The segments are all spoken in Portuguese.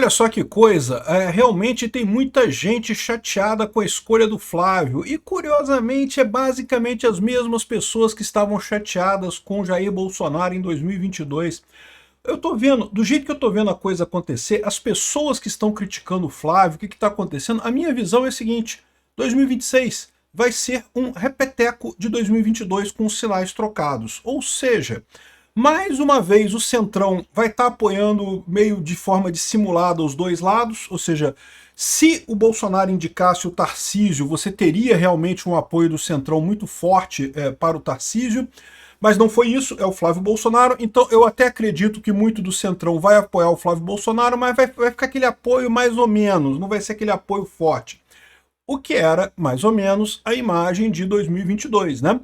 Olha só que coisa, realmente tem muita gente chateada com a escolha do Flávio, e curiosamente é basicamente as mesmas pessoas que estavam chateadas com Jair Bolsonaro em 2022. Eu tô vendo, do jeito que eu tô vendo a coisa acontecer, as pessoas que estão criticando o Flávio, o que está acontecendo, a minha visão é a seguinte: 2026 vai ser um repeteco de 2022 com os sinais trocados, ou seja, mais uma vez o Centrão vai estar apoiando meio de forma dissimulada os dois lados, ou seja, se o Bolsonaro indicasse o Tarcísio, você teria realmente um apoio do Centrão muito forte para o Tarcísio, mas não foi isso, é o Flávio Bolsonaro. Então eu até acredito que muito do Centrão vai apoiar o Flávio Bolsonaro, mas vai ficar aquele apoio mais ou menos, não vai ser aquele apoio forte. O que era, mais ou menos, a imagem de 2022, né?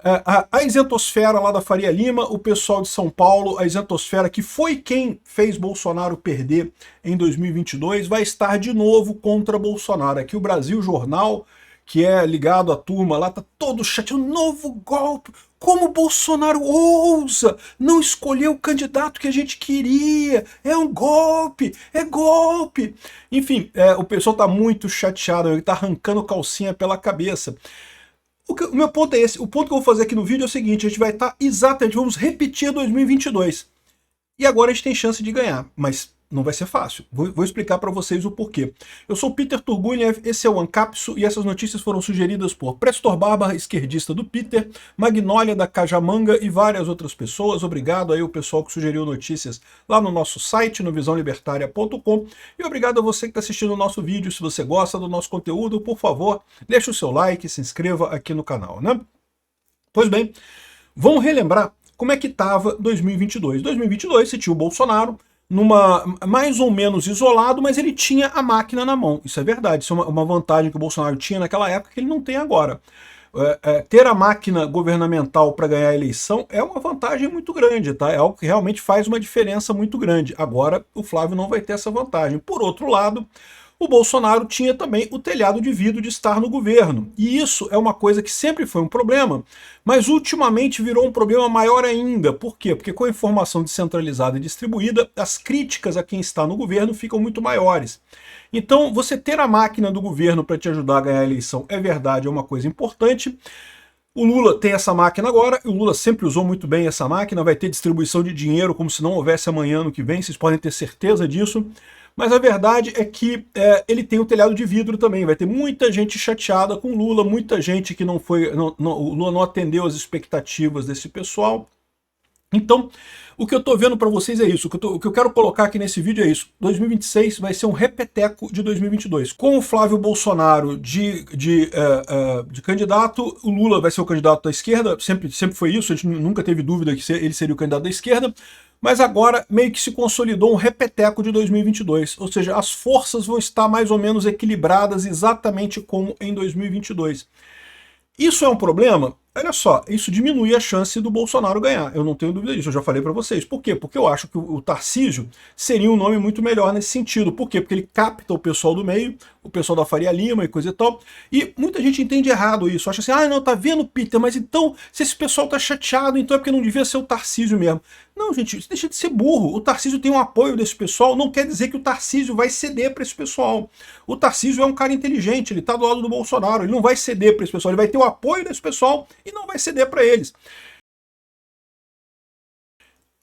A isentosfera lá da Faria Lima, o pessoal de São Paulo, a isentosfera que foi quem fez Bolsonaro perder em 2022, vai estar de novo contra Bolsonaro. Aqui o Brasil Jornal, que é ligado à turma lá, tá todo chateado, novo golpe, como Bolsonaro ousa não escolher o candidato que a gente queria, é um golpe, é golpe. Enfim, o pessoal tá muito chateado, ele tá arrancando calcinha pela cabeça. O meu ponto é esse, o ponto que eu vou fazer aqui no vídeo é o seguinte: a gente vai estar exatamente, vamos repetir 2022. E agora a gente tem chance de ganhar, mas não vai ser fácil. Vou explicar para vocês o porquê. Eu sou Peter Turguniev, esse é o Ancapso, e essas notícias foram sugeridas por Prestor Barba, esquerdista do Peter, Magnólia da Cajamanga e várias outras pessoas. Obrigado aí o pessoal que sugeriu notícias lá no nosso site, no visãolibertaria.com, e obrigado a você que está assistindo o nosso vídeo. Se você gosta do nosso conteúdo, por favor, deixe o seu like, se inscreva aqui no canal, né? Pois bem, vamos relembrar como é que estava 2022. 2022 você tinha o Bolsonaro mais ou menos isolado, mas ele tinha a máquina na mão. Isso é verdade, isso é uma vantagem que o Bolsonaro tinha naquela época que ele não tem agora. Ter a máquina governamental para ganhar a eleição é uma vantagem muito grande, tá? É algo que realmente faz uma diferença muito grande. Agora o Flávio não vai ter essa vantagem. Por outro lado, o Bolsonaro tinha também o telhado de vidro de estar no governo. E isso é uma coisa que sempre foi um problema, mas ultimamente virou um problema maior ainda. Por quê? Porque com a informação descentralizada e distribuída, as críticas a quem está no governo ficam muito maiores. Então, você ter a máquina do governo para te ajudar a ganhar a eleição é verdade, é uma coisa importante. O Lula tem essa máquina agora, e o Lula sempre usou muito bem essa máquina, vai ter distribuição de dinheiro como se não houvesse amanhã ano que vem, vocês podem ter certeza disso. Mas a verdade é que ele tem o telhado de vidro também, vai ter muita gente chateada com o Lula, muita gente que o Lula não atendeu as expectativas desse pessoal. Então, o que eu tô vendo para vocês é isso, o que eu quero colocar aqui nesse vídeo é isso: 2026 vai ser um repeteco de 2022. Com o Flávio Bolsonaro de candidato, o Lula vai ser o candidato da esquerda, sempre foi isso, a gente nunca teve dúvida que ele seria o candidato da esquerda, mas agora meio que se consolidou um repeteco de 2022, ou seja, as forças vão estar mais ou menos equilibradas exatamente como em 2022. Isso é um problema? Olha só, isso diminui a chance do Bolsonaro ganhar, eu não tenho dúvida disso, eu já falei para vocês. Por quê? Porque eu acho que o Tarcísio seria um nome muito melhor nesse sentido. Por quê? Porque ele capta o pessoal do meio, o pessoal da Faria Lima e coisa e tal, e muita gente entende errado isso, acha assim: ah, não, tá vendo, Peter, mas então, se esse pessoal tá chateado, então é porque não devia ser o Tarcísio mesmo. Não, gente, isso deixa de ser burro. O Tarcísio tem um apoio desse pessoal, não quer dizer que o Tarcísio vai ceder para esse pessoal. O Tarcísio é um cara inteligente, ele tá do lado do Bolsonaro, ele não vai ceder para esse pessoal, ele vai ter o apoio desse pessoal e não vai ceder para eles.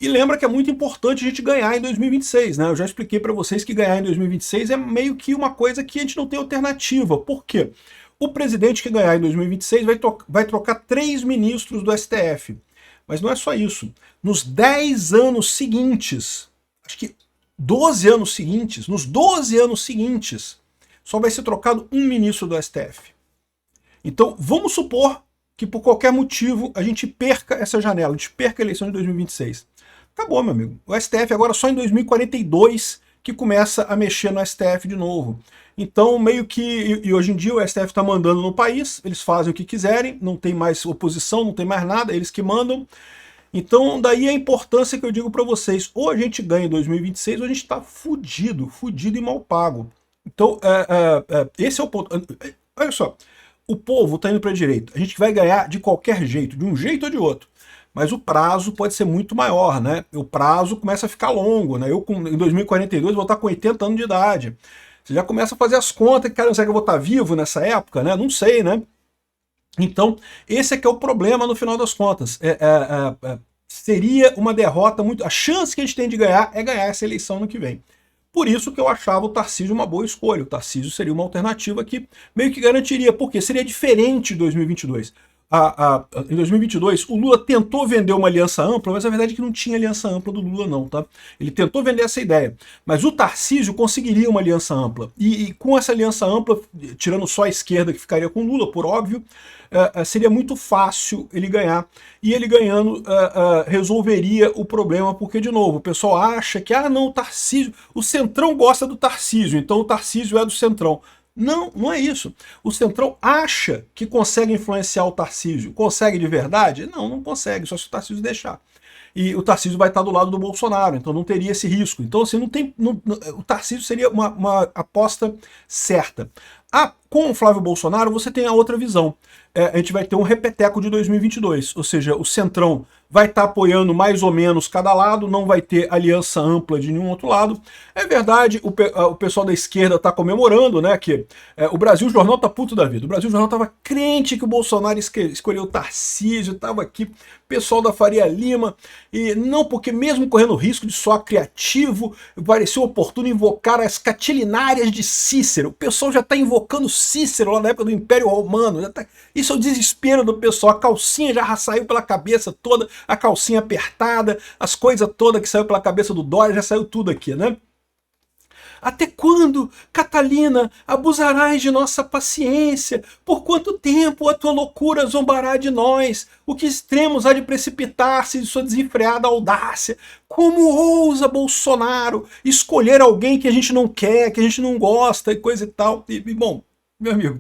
E lembra que é muito importante a gente ganhar em 2026, né? Eu já expliquei para vocês que ganhar em 2026 é meio que uma coisa que a gente não tem alternativa. Por quê? O presidente que ganhar em 2026 vai trocar 3 ministros do STF. Mas não é só isso. Nos 10 anos seguintes, acho que 12 anos seguintes, nos 12 anos seguintes, só vai ser trocado um ministro do STF. Então, vamos supor que por qualquer motivo a gente perca essa janela, a gente perca a eleição de 2026. Acabou, meu amigo. O STF agora só em 2042 que começa a mexer no STF de novo. Então, meio que... E hoje em dia o STF está mandando no país, eles fazem o que quiserem, não tem mais oposição, não tem mais nada, eles que mandam. Então, daí a importância que eu digo para vocês: ou a gente ganha em 2026 ou a gente está fudido e mal pago. Então, esse é o ponto. Olha só, o povo está indo para a direita. A gente vai ganhar de qualquer jeito, de um jeito ou de outro. mas o prazo pode ser muito maior, né? O prazo começa a ficar longo, né? Eu em 2042 vou estar com 80 anos de idade. Você já começa a fazer as contas, cara, será que eu vou estar vivo nessa época, né? Não sei, né? Então, esse é que é o problema no final das contas. Seria uma derrota muito... A chance que a gente tem de ganhar é ganhar essa eleição no que vem. Por isso que eu achava o Tarcísio uma boa escolha. O Tarcísio seria uma alternativa que meio que garantiria, porque seria diferente de 2022. Em 2022, o Lula tentou vender uma aliança ampla, mas a verdade é que não tinha aliança ampla do Lula não, tá? Ele tentou vender essa ideia, mas o Tarcísio conseguiria uma aliança ampla. E com essa aliança ampla, tirando só a esquerda que ficaria com o Lula, por óbvio, seria muito fácil ele ganhar. E ele ganhando resolveria o problema, porque, de novo, o pessoal acha que, não, o Tarcísio, o Centrão gosta do Tarcísio, então o Tarcísio é do Centrão. Não, não é isso. O Centrão acha que consegue influenciar o Tarcísio. Consegue de verdade? Não, não consegue, só se o Tarcísio deixar. E o Tarcísio vai estar do lado do Bolsonaro, então não teria esse risco. Então, assim, o Tarcísio seria uma aposta certa. Com o Flávio Bolsonaro, você tem a outra visão. A gente vai ter um repeteco de 2022, ou seja, o Centrão vai estar apoiando mais ou menos cada lado, não vai ter aliança ampla de nenhum outro lado. É verdade, o pessoal da esquerda está comemorando, né, que o Brasil Jornal tá puto da vida. O Brasil Jornal estava crente que o Bolsonaro escolheu o Tarcísio, estava aqui, pessoal da Faria Lima, e não, porque mesmo correndo o risco de soar criativo, pareceu oportuno invocar as catilinárias de Cícero. O pessoal já está invocando Cícero lá na época do Império Romano. Isso é o desespero do pessoal. A calcinha já saiu pela cabeça toda, a calcinha apertada, as coisas todas que saiu pela cabeça do Dória, já saiu tudo aqui, né? Até quando, Catalina, abusarás de nossa paciência? Por quanto tempo a tua loucura zombará de nós? O que extremos há de precipitar-se de sua desenfreada audácia? Como ousa Bolsonaro escolher alguém que a gente não quer, que a gente não gosta e coisa e tal? Bom, meu amigo,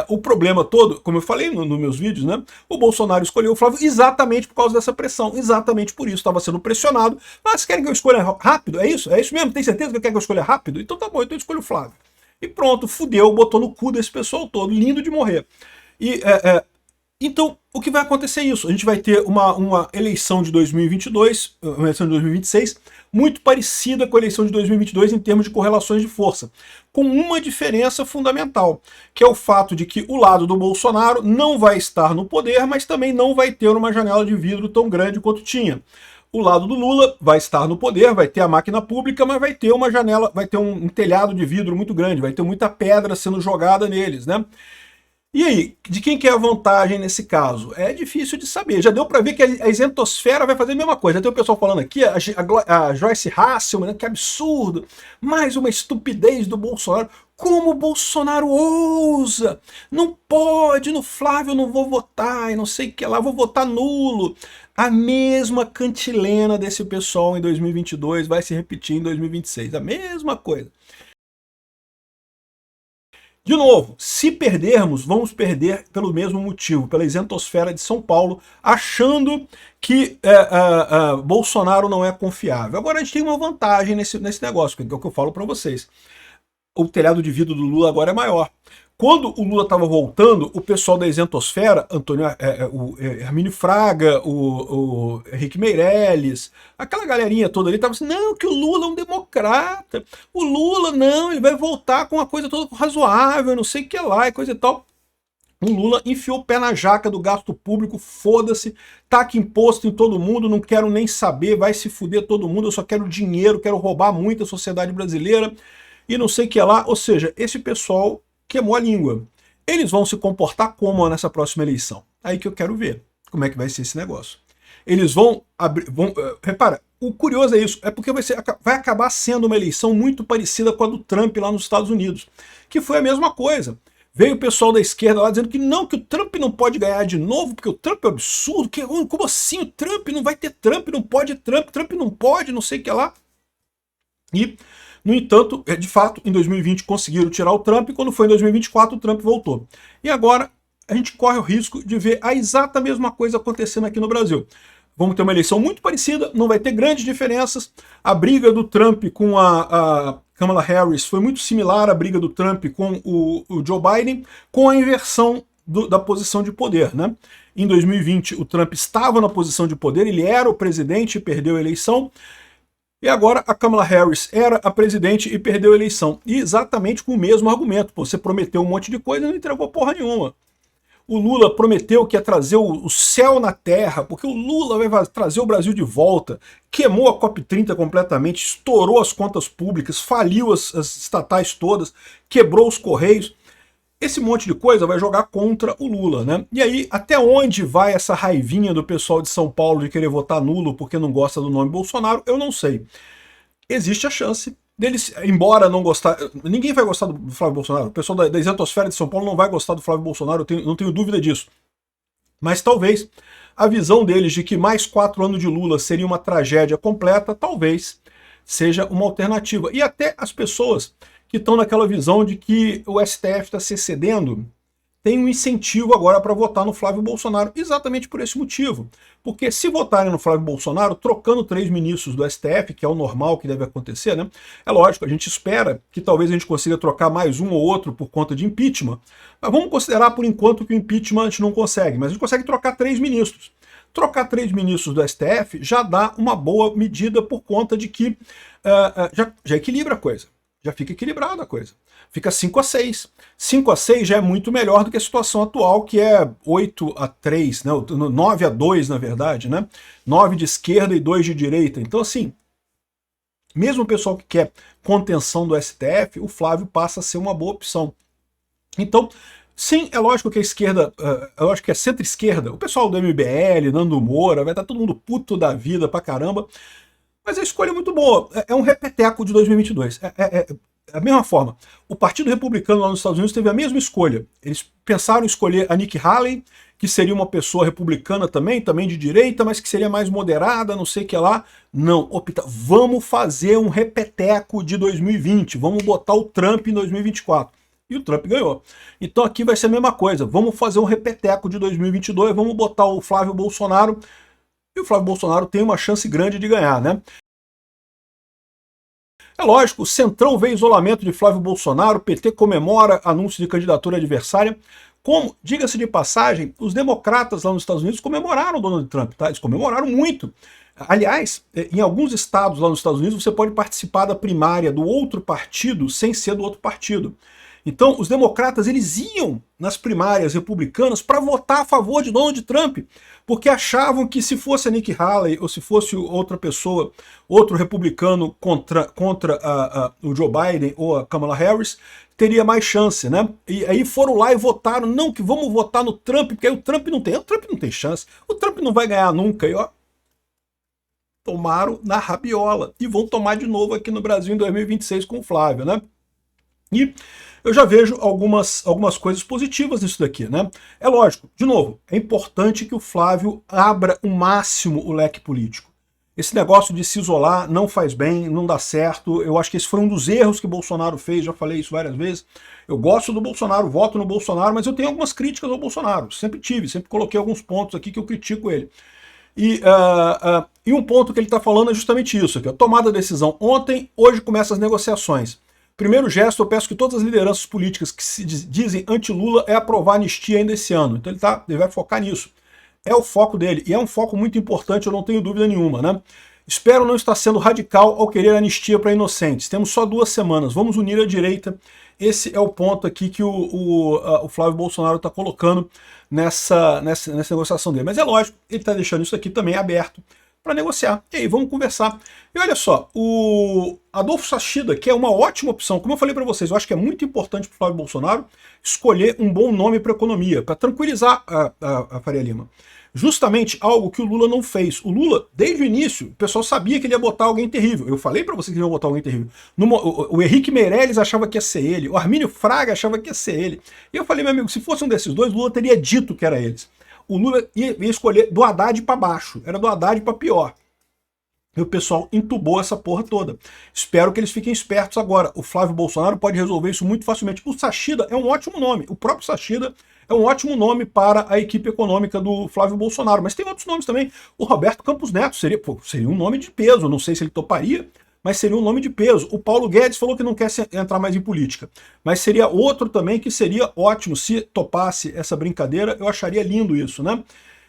o problema todo, como eu falei nos meus vídeos, né? O Bolsonaro escolheu o Flávio exatamente por causa dessa pressão, exatamente por isso, estava sendo pressionado. Mas querem que eu escolha rápido? É isso? É isso mesmo? Tem certeza que eu quero que eu escolha rápido? Então tá bom, então eu escolho o Flávio. E pronto, fudeu, botou no cu desse pessoal todo, lindo de morrer. Então, o que vai acontecer é isso. A gente vai ter uma eleição de 2022, uma eleição de 2026, muito parecida com a eleição de 2022 em termos de correlações de força, com uma diferença fundamental, que é o fato de que o lado do Bolsonaro não vai estar no poder, mas também não vai ter uma janela de vidro tão grande quanto tinha. O lado do Lula vai estar no poder, vai ter a máquina pública, mas vai ter uma janela, vai ter um telhado de vidro muito grande, vai ter muita pedra sendo jogada neles, né? E aí, de quem que é a vantagem nesse caso? É difícil de saber. Já deu para ver que a isentosfera vai fazer a mesma coisa. Já tem o pessoal falando aqui, a Joyce Hasselman, né, que absurdo. Mais uma estupidez do Bolsonaro. Como o Bolsonaro ousa? Não pode, no Flávio eu não vou votar, e não sei o que lá, vou votar nulo. A mesma cantilena desse pessoal em 2022 vai se repetir em 2026. A mesma coisa. De novo, se perdermos, vamos perder pelo mesmo motivo, pela isentosfera de São Paulo, achando que Bolsonaro não é confiável. Agora a gente tem uma vantagem nesse negócio, que é o que eu falo para vocês. O telhado de vidro do Lula agora é maior. Quando o Lula estava voltando, o pessoal da isentosfera, o Hermínio Fraga, o Henrique Meirelles, aquela galerinha toda ali, estava assim, não, que o Lula é um democrata, o Lula não, ele vai voltar com uma coisa toda razoável, não sei o que lá, e coisa e tal. O Lula enfiou o pé na jaca do gasto público, foda-se, taca imposto em todo mundo, não quero nem saber, vai se fuder todo mundo, eu só quero dinheiro, quero roubar muito a sociedade brasileira, e não sei o que lá. Ou seja, esse pessoal queimou a língua. Eles vão se comportar como nessa próxima eleição? Aí que eu quero ver como é que vai ser esse negócio. Eles vão abrir... repara, o curioso é isso, é porque vai acabar sendo uma eleição muito parecida com a do Trump lá nos Estados Unidos, que foi a mesma coisa. Veio o pessoal da esquerda lá dizendo que não, que o Trump não pode ganhar de novo, porque o Trump é absurdo, como assim o Trump? Não vai ter Trump, não pode Trump não pode, não sei o que lá. E... no entanto, de fato, em 2020 conseguiram tirar o Trump, e quando foi em 2024 o Trump voltou. E agora a gente corre o risco de ver a exata mesma coisa acontecendo aqui no Brasil. Vamos ter uma eleição muito parecida, não vai ter grandes diferenças. A briga do Trump com a Kamala Harris foi muito similar à briga do Trump com o Joe Biden, com a inversão da posição de poder, né? Em 2020, o Trump estava na posição de poder, ele era o presidente e perdeu a eleição, e agora a Kamala Harris era a presidente e perdeu a eleição. E exatamente com o mesmo argumento. Você prometeu um monte de coisa e não entregou porra nenhuma. O Lula prometeu que ia trazer o céu na terra, porque o Lula vai trazer o Brasil de volta. Queimou a COP30 completamente, estourou as contas públicas, faliu as estatais todas, quebrou os Correios. Esse monte de coisa vai jogar contra o Lula, né? E aí, até onde vai essa raivinha do pessoal de São Paulo de querer votar nulo porque não gosta do nome Bolsonaro? Eu não sei. Existe a chance deles, embora não gostar... Ninguém vai gostar do Flávio Bolsonaro. O pessoal da isentosfera de São Paulo não vai gostar do Flávio Bolsonaro, não tenho dúvida disso. Mas talvez a visão deles de que mais 4 anos de Lula seria uma tragédia completa, talvez seja uma alternativa. E até as pessoas que estão naquela visão de que o STF está se excedendo, tem um incentivo agora para votar no Flávio Bolsonaro, exatamente por esse motivo. Porque se votarem no Flávio Bolsonaro, trocando 3 ministros do STF, que é o normal que deve acontecer, né? É lógico, a gente espera que talvez a gente consiga trocar mais um ou outro por conta de impeachment, mas vamos considerar por enquanto que o impeachment a gente não consegue, mas a gente consegue trocar 3 ministros. Trocar 3 ministros do STF já dá uma boa medida por conta de que já equilibra a coisa. Já fica equilibrada a coisa. Fica 5-6. 5-6 já é muito melhor do que a situação atual, que é 8-3, né? 9-2, na verdade, né? 9 de esquerda e 2 de direita. Então, assim, mesmo o pessoal que quer contenção do STF, o Flávio passa a ser uma boa opção. Então, sim, é lógico que a esquerda, eu acho que é centro-esquerda, o pessoal do MBL, Nando Moura, vai estar todo mundo puto da vida pra caramba, mas a escolha é muito boa. É um repeteco de 2022. Da mesma forma, o Partido Republicano lá nos Estados Unidos teve a mesma escolha. Eles pensaram em escolher a Nikki Haley, que seria uma pessoa republicana também de direita, mas que seria mais moderada, não sei o que lá. Não, opta, vamos fazer um repeteco de 2020, vamos botar o Trump em 2024. E o Trump ganhou. Então aqui vai ser a mesma coisa, vamos fazer um repeteco de 2022, vamos botar o Flávio Bolsonaro, e o Flávio Bolsonaro tem uma chance grande de ganhar, né? É lógico, o Centrão vê isolamento de Flávio Bolsonaro, o PT comemora anúncio de candidatura adversária. Como, diga-se de passagem, os democratas lá nos Estados Unidos comemoraram o Donald Trump, tá? Eles comemoraram muito. Aliás, em alguns estados lá nos Estados Unidos você pode participar da primária do outro partido sem ser do outro partido. Então, os democratas, eles iam nas primárias republicanas para votar a favor de Donald Trump, porque achavam que se fosse a Nikki Haley ou se fosse outra pessoa, outro republicano contra o Joe Biden ou a Kamala Harris, teria mais chance, né? E aí foram lá e votaram, não, que vamos votar no Trump, porque aí o Trump não tem chance, o Trump não vai ganhar nunca, e ó, tomaram na rabiola, e vão tomar de novo aqui no Brasil em 2026 com o Flávio, né? E eu já vejo algumas coisas positivas nisso daqui, né? É lógico, de novo, é importante que o Flávio abra o máximo o leque político. Esse negócio de se isolar não faz bem, não dá certo. Eu acho que esse foi um dos erros que o Bolsonaro fez, já falei isso várias vezes. Eu gosto do Bolsonaro, voto no Bolsonaro, mas eu tenho algumas críticas ao Bolsonaro. Sempre tive, sempre coloquei alguns pontos aqui que eu critico ele. E um ponto que ele está falando é justamente isso, que a tomada da decisão ontem, hoje começam as negociações. Primeiro gesto, eu peço que todas as lideranças políticas que se dizem anti-Lula é aprovar a anistia ainda esse ano. Então ele vai focar nisso. É o foco dele, e é um foco muito importante, eu não tenho dúvida nenhuma, né? Espero não estar sendo radical ao querer anistia para inocentes. Temos só 2 semanas, vamos unir a direita. Esse é o ponto aqui que o Flávio Bolsonaro está colocando nessa negociação dele. Mas é lógico, ele está deixando isso aqui também aberto para negociar. E aí, vamos conversar. E olha só, o Adolfo Sachida, que é uma ótima opção, como eu falei para vocês, eu acho que é muito importante para o Flávio Bolsonaro escolher um bom nome para a economia, para tranquilizar a Faria Lima. Justamente algo que o Lula não fez. O Lula, desde o início, o pessoal sabia que ele ia botar alguém terrível. Eu falei para vocês que ele ia botar alguém terrível. O Henrique Meirelles achava que ia ser ele, o Armínio Fraga achava que ia ser ele. E eu falei, meu amigo, se fosse um desses dois, o Lula teria dito que era eles. O Lula ia escolher do Haddad para baixo, era do Haddad para pior. E o pessoal entubou essa porra toda. Espero que eles fiquem espertos agora. O Flávio Bolsonaro pode resolver isso muito facilmente. O Sachida é um ótimo nome. O próprio Sachida é um ótimo nome para a equipe econômica do Flávio Bolsonaro. Mas tem outros nomes também. O Roberto Campos Neto seria um nome de peso. Não sei se ele toparia, mas seria um nome de peso. O Paulo Guedes falou que não quer entrar mais em política, mas seria outro também que seria ótimo se topasse essa brincadeira. Eu acharia lindo isso, né?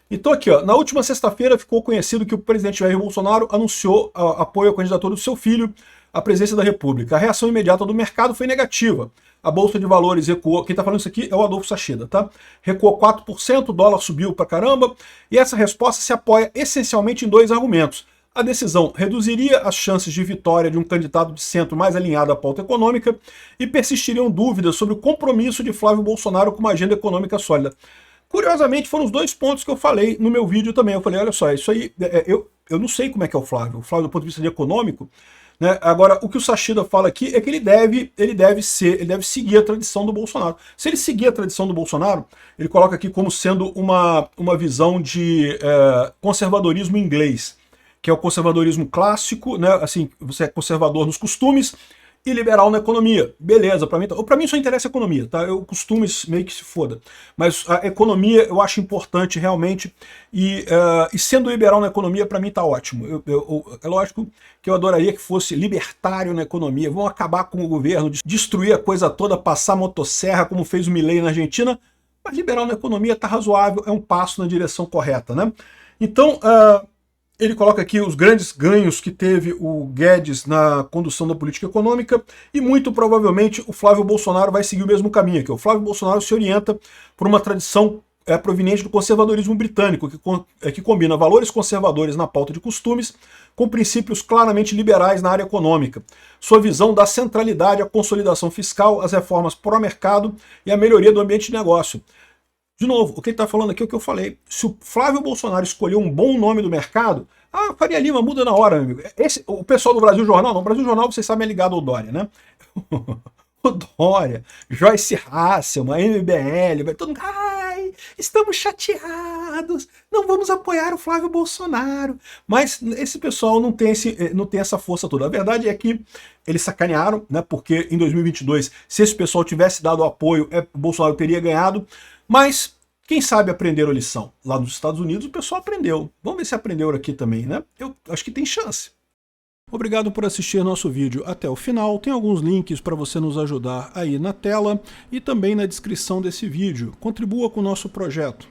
Então aqui, ó, na última sexta-feira ficou conhecido que o presidente Jair Bolsonaro anunciou apoio à candidatura do seu filho à presidência da República. A reação imediata do mercado foi negativa. A Bolsa de Valores recuou, quem está falando isso aqui é o Adolfo Sacheda, tá? Recuou 4%, o dólar subiu pra caramba, e essa resposta se apoia essencialmente em dois argumentos. A decisão reduziria as chances de vitória de um candidato de centro mais alinhado à pauta econômica e persistiriam dúvidas sobre o compromisso de Flávio Bolsonaro com uma agenda econômica sólida. Curiosamente, foram os dois pontos que eu falei no meu vídeo também. Eu falei, olha só, isso aí, eu não sei como é que é o Flávio. O Flávio, do ponto de vista de econômico, né? Agora, o que o Sacheda fala aqui é que ele deve seguir a tradição do Bolsonaro. Se ele seguir a tradição do Bolsonaro, ele coloca aqui como sendo uma visão de conservadorismo inglês, que é o conservadorismo clássico, né? Assim, você é conservador nos costumes e liberal na economia. Beleza, pra mim só interessa a economia, tá? Eu costumes meio que se foda. Mas a economia eu acho importante realmente, e sendo liberal na economia, pra mim tá ótimo. É lógico que eu adoraria que fosse libertário na economia, vão acabar com o governo, destruir a coisa toda, passar motosserra, como fez o Milei na Argentina, mas liberal na economia tá razoável, é um passo na direção correta, né? Então, ele coloca aqui os grandes ganhos que teve o Guedes na condução da política econômica, e muito provavelmente o Flávio Bolsonaro vai seguir o mesmo caminho aqui. O Flávio Bolsonaro se orienta por uma tradição proveniente do conservadorismo britânico, que combina valores conservadores na pauta de costumes com princípios claramente liberais na área econômica. Sua visão dá centralidade à consolidação fiscal, às reformas pró-mercado e à melhoria do ambiente de negócio. De novo, o que ele está falando aqui é o que eu falei. Se o Flávio Bolsonaro escolher um bom nome do mercado, Faria Lima muda na hora, meu amigo. O pessoal do Brasil Jornal, não, o Brasil Jornal, vocês sabem, é ligado ao Dória, né? O Dória, Joyce Hasselman, MBL, todo mundo, ai, estamos chateados, não vamos apoiar o Flávio Bolsonaro. Mas esse pessoal não tem essa força toda. A verdade é que eles sacanearam, né? Porque em 2022, se esse pessoal tivesse dado apoio, o Bolsonaro teria ganhado. Mas quem sabe aprenderam a lição. Lá nos Estados Unidos o pessoal aprendeu. Vamos ver se aprenderam aqui também, né? Eu acho que tem chance. Obrigado por assistir nosso vídeo até o final. Tem alguns links para você nos ajudar aí na tela e também na descrição desse vídeo. Contribua com o nosso projeto.